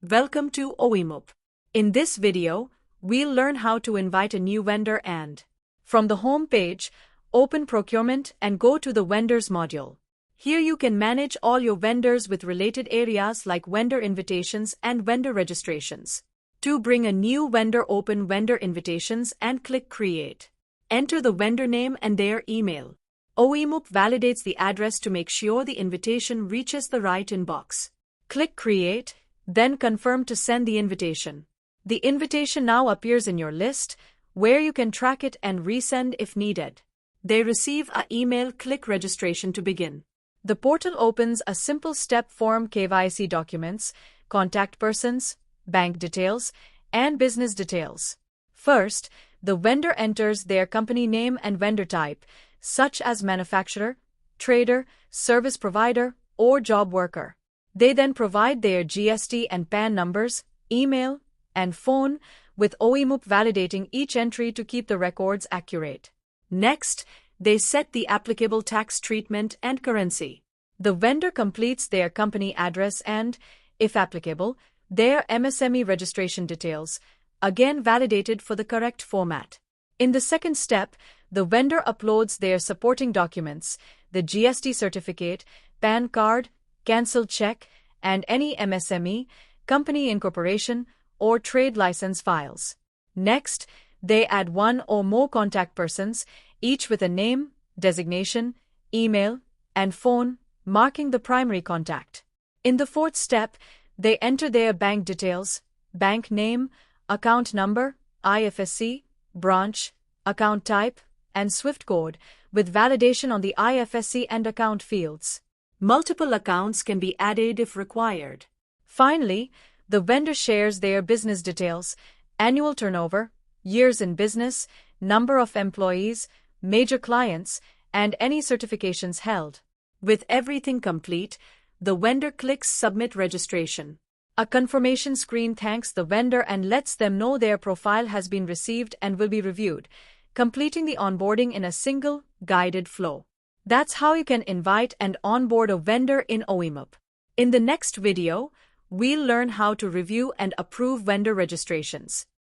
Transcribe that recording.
Welcome to OEMup. In this video, we'll learn how to invite a new vendor and, from the home page, open Procurement and go to the Vendors module. Here you can manage all your vendors with related areas like vendor invitations and vendor registrations. To bring a new vendor, open Vendor Invitations and click Create. Enter the vendor name and their email. OEMup validates the address to make sure the invitation reaches the right inbox. Click Create, then confirm to send the invitation. The invitation now appears in your list, where you can track it and resend if needed. They receive an email. Click Registration to begin. The portal opens a simple step form: KYC documents, contact persons, bank details, and business details. First, the vendor enters their company name and vendor type, such as manufacturer, trader, service provider, or job worker. They then provide their GST and PAN numbers, email, and phone, with OEMup validating each entry to keep the records accurate. Next, they set the applicable tax treatment and currency. The vendor completes their company address and, if applicable, their MSME registration details, again validated for the correct format. In the second step, the vendor uploads their supporting documents, the GST certificate, PAN card, cancelled check, and any MSME, company incorporation, or trade license files. Next, they add one or more contact persons, each with a name, designation, email, and phone, marking the primary contact. In the fourth step, they enter their bank details, bank name, account number, IFSC, branch, account type, and SWIFT code, with validation on the IFSC and account fields. Multiple accounts can be added if required. Finally, the vendor shares their business details, annual turnover, years in business, number of employees, major clients, and any certifications held. With everything complete, the vendor clicks Submit Registration. A confirmation screen thanks the vendor and lets them know their profile has been received and will be reviewed, completing the onboarding in a single, guided flow. That's how you can invite and onboard a vendor in OEMup. In the next video, we'll learn how to review and approve vendor registrations.